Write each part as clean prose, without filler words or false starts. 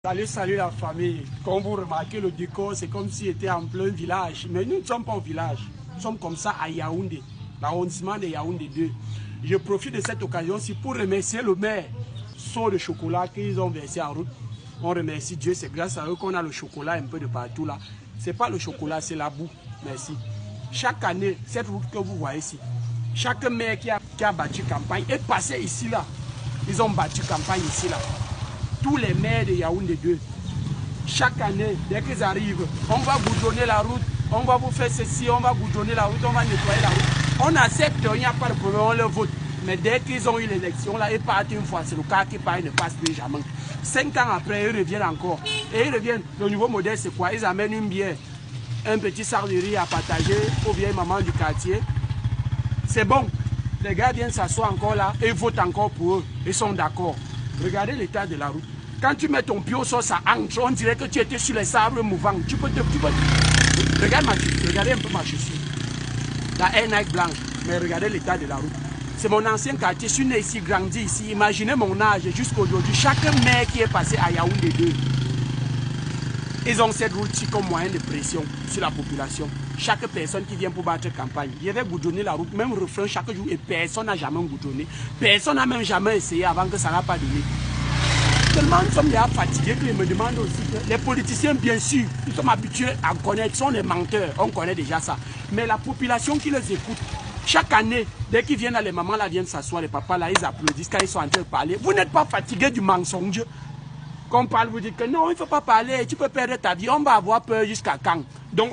Salut la famille. Comme vous remarquez, le décor, c'est comme s'il était en plein village. Mais nous ne sommes pas au village. Nous sommes comme ça à Yaoundé, l'arrondissement de Yaoundé 2. Je profite de cette occasion-ci pour remercier le maire. Saut de chocolat qu'ils ont versé en route. On remercie Dieu, c'est grâce à eux qu'on a le chocolat un peu de partout là. C'est pas le chocolat, c'est la boue. Merci. Chaque année, cette route que vous voyez ici, chaque maire qui a battu campagne est passé ici là. Ils ont battu campagne ici là. Tous les maires de Yaoundé 2, chaque année, dès qu'ils arrivent, on va goudronner la route, on va vous faire ceci, on va goudronner la route, on va nettoyer la route. On accepte, il n'y a pas de problème, on le vote. Mais dès qu'ils ont eu l'élection, là, ils partent une fois, c'est le cas qui part, ils ne passent plus jamais. 5 ans après, ils reviennent encore. Et ils reviennent, le nouveau modèle c'est quoi? Ils amènent une bière, un petit sac de riz à partager aux vieilles mamans du quartier. C'est bon, les gars viennent s'asseoir encore là, et ils votent encore pour eux, ils sont d'accord. Regardez l'état de la route. Quand tu mets ton pied au sol, ça entre. On dirait que tu étais sur les sables mouvants. Regarde ma chaussure, regardez un peu ma chaussure. La Air Nike blanche. Mais regardez l'état de la route. C'est mon ancien quartier. Je suis né ici, grandi ici. Imaginez mon âge jusqu'à aujourd'hui. Chaque maire qui est passé à Yaoundé 2, ils ont cette route comme moyen de pression sur la population. Chaque personne qui vient pour battre campagne, il va goudronner la route, même refrain chaque jour, et personne n'a jamais goudronné. Personne n'a même jamais essayé avant que ça n'a pas donné. Tellement nous sommes déjà fatigués qu'ils me demandent aussi que les politiciens, bien sûr, nous sommes habitués à connaître, sont les menteurs, on connaît déjà ça. Mais la population qui les écoute, chaque année, dès qu'ils viennent là, les mamans là viennent s'asseoir, les papas là, ils applaudissent quand ils sont en train de parler. Vous n'êtes pas fatigués du mensonge. Quand on parle, vous dites que non, il ne faut pas parler, tu peux perdre ta vie, on va avoir peur jusqu'à quand. Donc,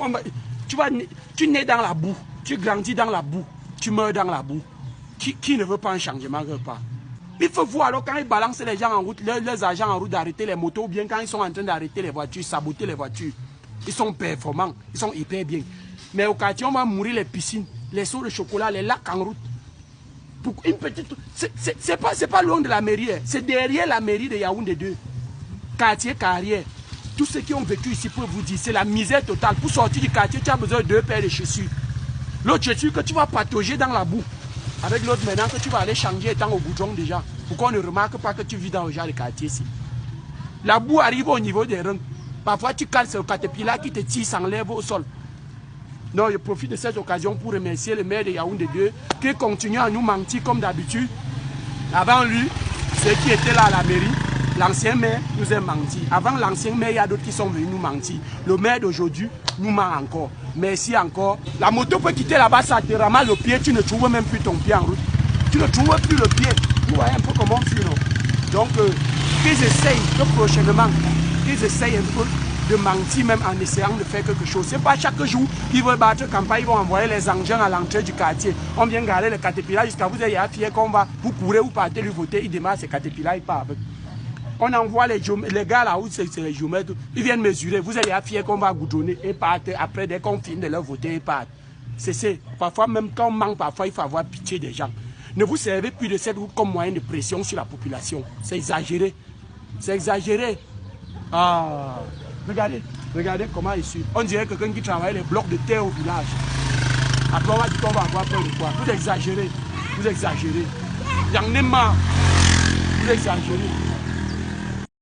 tu nais dans la boue, tu grandis dans la boue, tu meurs dans la boue. Qui ne veut pas un changement, ne veut pas. Il faut voir alors quand ils balancent les gens en route, leurs agents en route d'arrêter les motos, ou bien quand ils sont en train d'arrêter les voitures, saboter les voitures. Ils sont performants, ils sont hyper bien. Mais au quartier, on va mourir les piscines, les seaux de chocolat, les lacs en route. Pour une petite... C'est pas loin de la mairie, c'est derrière la mairie de Yaoundé 2. Quartier, carrière. Tous ceux qui ont vécu ici peuvent vous dire, c'est la misère totale. Pour sortir du quartier, tu as besoin de 2 paires de chaussures. L'autre chaussure que tu vas patauger dans la boue. Avec l'autre maintenant que tu vas aller changer étant au goudron déjà. Pour qu'on ne remarque pas que tu vis dans le genre de quartier ici. La boue arrive au niveau des reins. Parfois tu cales le caterpillar qui te tire, s'enlève au sol. Non, je profite de cette occasion pour remercier le maire de Yaoundé 2 qui continue à nous mentir comme d'habitude. Avant lui, ceux qui étaient là à la mairie, l'ancien maire nous a menti. Avant l'ancien maire, il y a d'autres qui sont venus nous mentir. Le maire d'aujourd'hui nous ment encore. Merci encore. La moto peut quitter là-bas, ça te ramasse le pied, tu ne trouves même plus ton pied en route. Tu ne trouves plus le pied. Vous voyez un peu comment on fuit, non? Donc, qu'ils essayent que prochainement, qu'ils essayent un peu de mentir même en essayant de faire quelque chose. Ce n'est pas chaque jour qu'ils vont battre campagne, ils vont envoyer les engins à l'entrée du quartier. On vient garer le caterpillar jusqu'à vous ayez fier qu'on va, vous courez, vous partez lui voter, il démarre ces caterpillars, il part avec. On envoie les gars là où c'est les géomètres, ils viennent mesurer, vous allez fier qu'on va goudronner et partent. Après, dès qu'on finit de leur voter, ils partent. C'est parfois, même quand on manque, parfois, il faut avoir pitié des gens. Ne vous servez plus de cette route comme moyen de pression sur la population. C'est exagéré. C'est exagéré. Ah, regardez comment il suit. On dirait que quelqu'un qui travaille les blocs de terre au village. Après, on va dire qu'on va avoir peur de quoi. Vous exagérez. Vous exagérez. J'en ai marre. Vous exagérez.